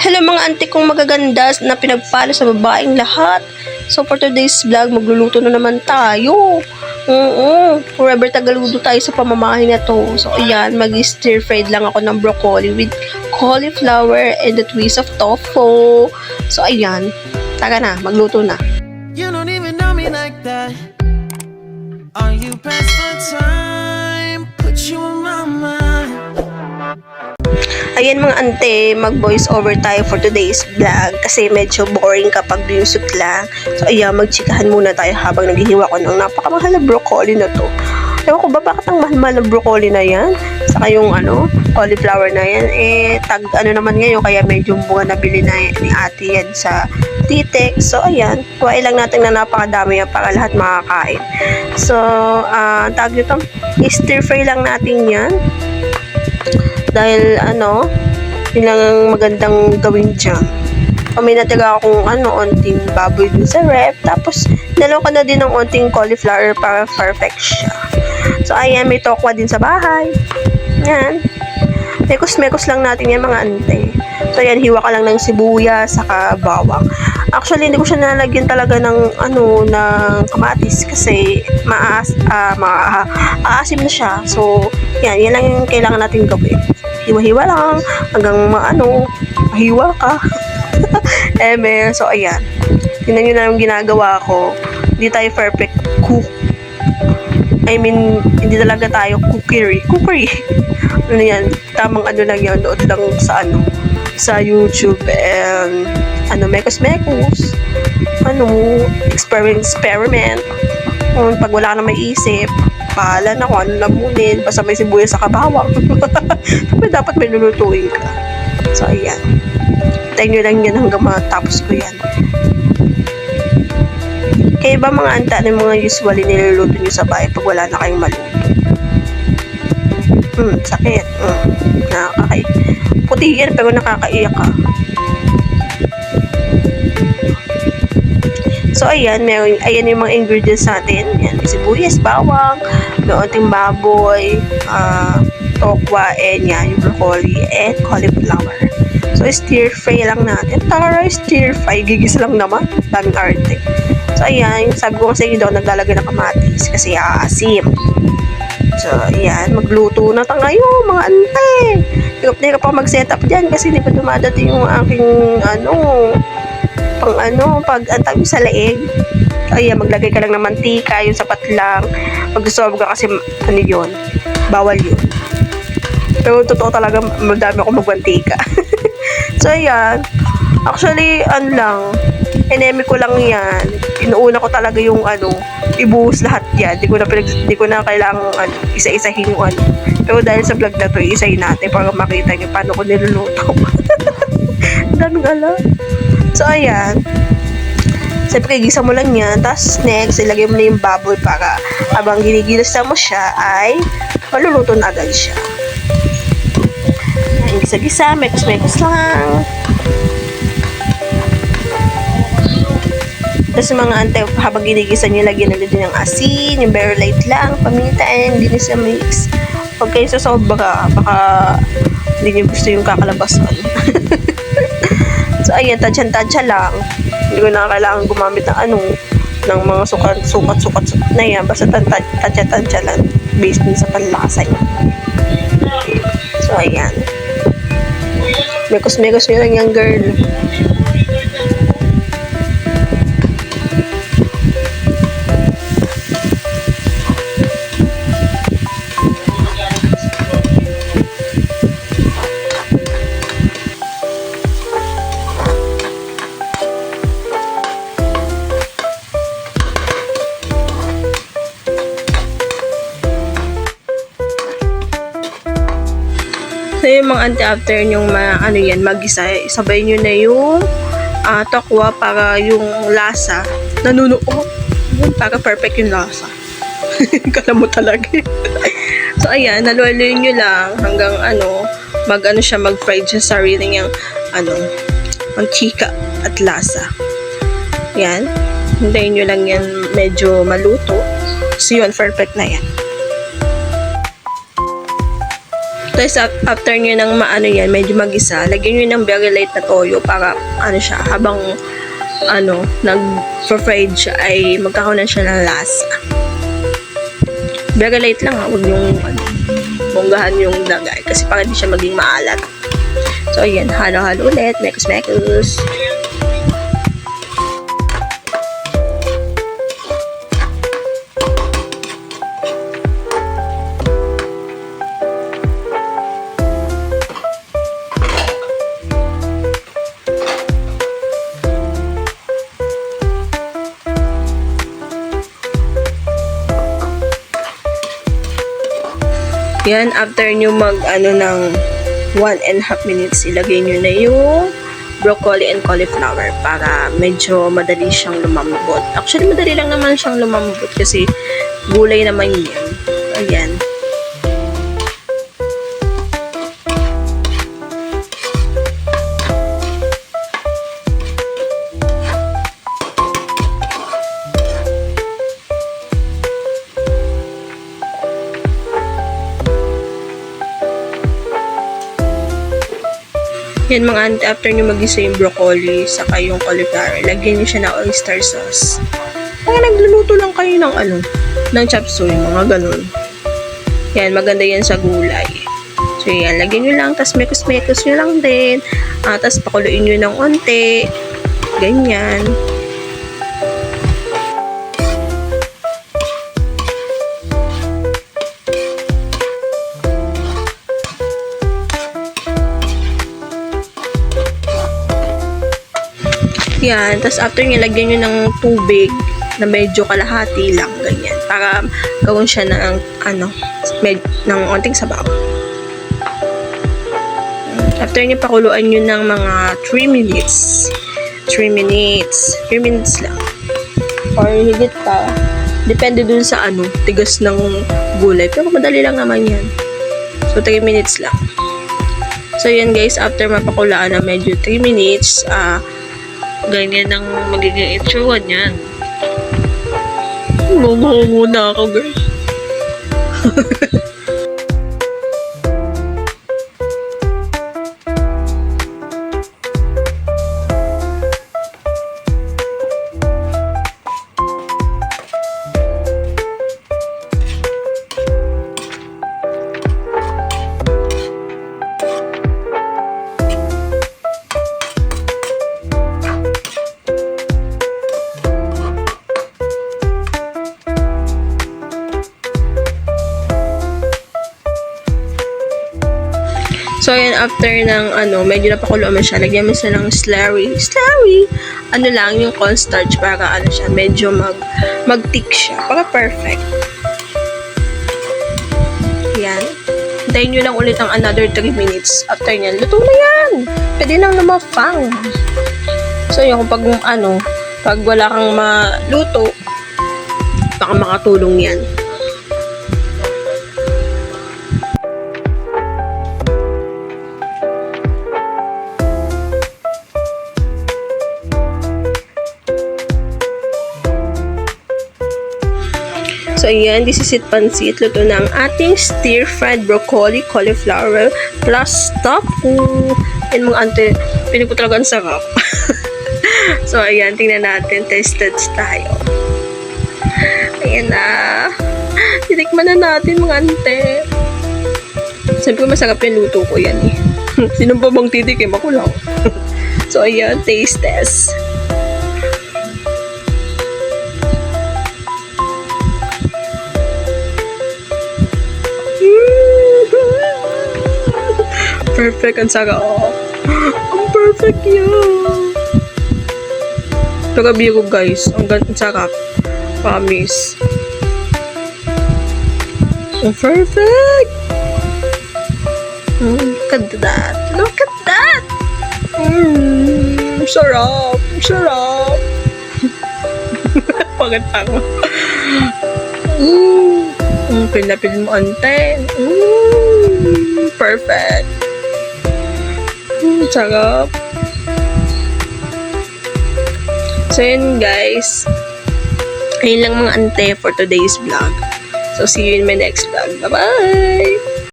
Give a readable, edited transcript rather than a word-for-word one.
Hello mga auntie kong magaganda na pinagpala sa babaeng lahat. So for today's vlog, magluluto na naman tayo. Forever Tagaludo tayo sa pamamahay na to. So ayan, mag-stir fried lang ako ng broccoli with cauliflower and a twist of tofu. So ayan, tara na, magluto na. You don't even know me like that. Are you pressed for time? Put you on my mind. Ayan mga ante, mag-voice over tayo for today's vlog kasi medyo boring kapag music lang. So ayan, magchikahan muna tayo habang naghihiwa ko ng napakamahal na broccoli na to. Ewan ko ba bakit ang mahal-mahal na broccoli na yan? Saka yung cauliflower na yan, naman ngayon kaya medyo bunga nabili na ni ate yan sa Titex. So ayan, kuhain lang natin na napakadami yan para lahat makakain. So, tag nito, stir fry lang natin yan. Dahil yun lang ang magandang gawin dyan. May natira akong onting baboy dun sa ref. Tapos, dalawa ko na din ng onting cauliflower para perfect siya. So, ayan, may tokwa din sa bahay. Yan. Mekos-mekos lang natin yan mga ante. So, ayan, hiwa ka lang ng sibuyas, saka bawang. Actually, hindi ko siya nalagyan talaga ng ng kamatis kasi aasim na siya. So, yan lang yung kailangan natin gawin. Hiwa-hiwa lang hanggang mahiwa ka. So ayan, tingnan nyo na yung ginagawa ko. Hindi tayo perfect cook. Hindi talaga tayo cookery. Yan, tamang lang yan, nood lang sa YouTube and mekos-mekos, experiment. Pag wala na may isip, pahala na kung lamunin, basta may sibuyas sa kabawang. Dapat may lulutuin ka. So, ayan. Tayo nyo lang yan hanggang matapos ko yan. Kaya ba mga anta ng mga usually niluluto nyo sa bahay pag wala na kayong maluto? Sakit. Nakakay. Puti yan pero nakakaiyak ka. So, ayan yung mga ingredients natin. Yan, sibuyas, bawang, may onting baboy, tokwa, and yan, yung broccoli, and cauliflower. So, stir fry lang natin. Tara, stir fry. Gigis lang naman. Daming arte. So, ayan, sabi ko kasi daw naglalagay ng kamatis kasi aasim. So, ayan, magluto na tayo, mga ante. Hirap na hirap ako mag-setup dyan kasi hindi pa dumadating yung aking, pag antay sa leeg. Ayan, maglagay ka lang ng mantika, yung sapat lang. Pag gusto ka kasi, yun, bawal yun. Pero totoo talaga, madami ako magmantika. So, ayan. Actually, enemy ko lang yan. Inuuna ko talaga yung, ibuhos lahat yan. Di ko na kailangang, isa-isahin yung Pero dahil sa vlog na to, isahin natin para makita nyo paano ko niluluto. Daming alam. So, ayan. Siyempre, gisa mo lang yan. Tapos, next, ilagay mo na yung baboy para habang ginigilas mo siya, ay maluluto na agad siya. Ayan, gisa-gisa. Mekos-mekos lang. Tapos, mga ante, habang ginigisa nyo, lagyan nyo din ng asin, yung very light lang, paminta, and hindi na siya mix. Huwag kayo sasobra, baka hindi nyo gusto yung kakalabasan. So, ayan, tansya-tansya lang. Hindi ko na kailangan gumamit ng mga sukat na yan. Basta tansya-tansya lang based din sa panlasa niya. So, ayan. Mekos-mekos nyo lang yan, girl. So, yung mga after yung mag-isa, isabay nyo na yung tokwa para yung lasa nanunuot. Para perfect yung lasa. Kala mo talaga. So, ayan, naluloy nyo lang hanggang siya mag-fried siya sa sarili niyang mantika at lasa. Yan. Hintayin nyo lang yan medyo maluto. So, yun, perfect na yan. Tapos after nyo ng maano yan, medyo magisa, lagyan nyo ng very light na toyo para ano siya, habang nag-fried siya ay magkakaroon na siya ng lasa. Very light lang ha, huwag yung bonggahan yung lagay kasi para hindi siya maging maalat. So ayan, halo-halo ulit, mekos-mekos. Yan, after nyo ng 1.5 minutes, ilagay nyo na yung broccoli and cauliflower para medyo madali siyang lumambot. Actually, madali lang naman siyang lumambot kasi gulay naman yan. Ayan. Yan mga ante, after nyo mag-isa yung broccoli saka yung cauliflower, lagyan nyo siya ng oyster sauce. Kaya nagluluto lang kayo ng ng chop suey, mga ganun. Yan, maganda yan sa gulay. So yan, lagyan nyo lang, tas mekos-mekos nyo lang din. Tas pakuluin nyo ng onte. Ganyan. Yan, tas after nyo, lagyan nyo ng tubig na medyo kalahati lang, ganyan. Para gawin siya ng, ng onting sabaw. After nyo, pakuluan nyo ng mga 3 minutes. 3 minutes lang. Or higit pa. Depende dun sa tigas ng gulay. Pero madali lang naman yan. So, 3 minutes lang. So, yan guys, after mapakulaan na medyo 3 minutes, ganyan ang magiging itsura niyan. Mamango na ako, guys. So, yan, after ng, medyo napakuloan mo siya, lagyan mo siya ng slurry. Lang, yung cornstarch para, siya, medyo mag-thick siya. Para perfect. Yan. Hintayin nyo lang ulit ang another 3 minutes. After nyan, luto na yan! Pwede nang lumafang. So, yun, pag wala kang maluto, baka makatulong yan. So, ayan, this is it, pansit. Luto na ang ating stir-fried broccoli, cauliflower, plus tofu. Yan mga ante, pinig ko talaga ang sarap. So, ayan, tingnan natin. Tasted tayo. Ayan na. Titikman na natin mga ante. Sabi ko, masarap yung luto ko yan eh. Sino ba bang titikim? Ako lang. So, ayan, taste test. Perfect ang sarap. Ang perfect yun. Tagabi ko guys. Ang sarap. Promise. Ang perfect. Look at that. Look at that. Sarap. Sarap. Pagkatama. Pinapil mo ante. Perfect. Sarap. So, yun guys. Ayun lang mga ante for today's vlog. So, see you in my next vlog. Bye-bye!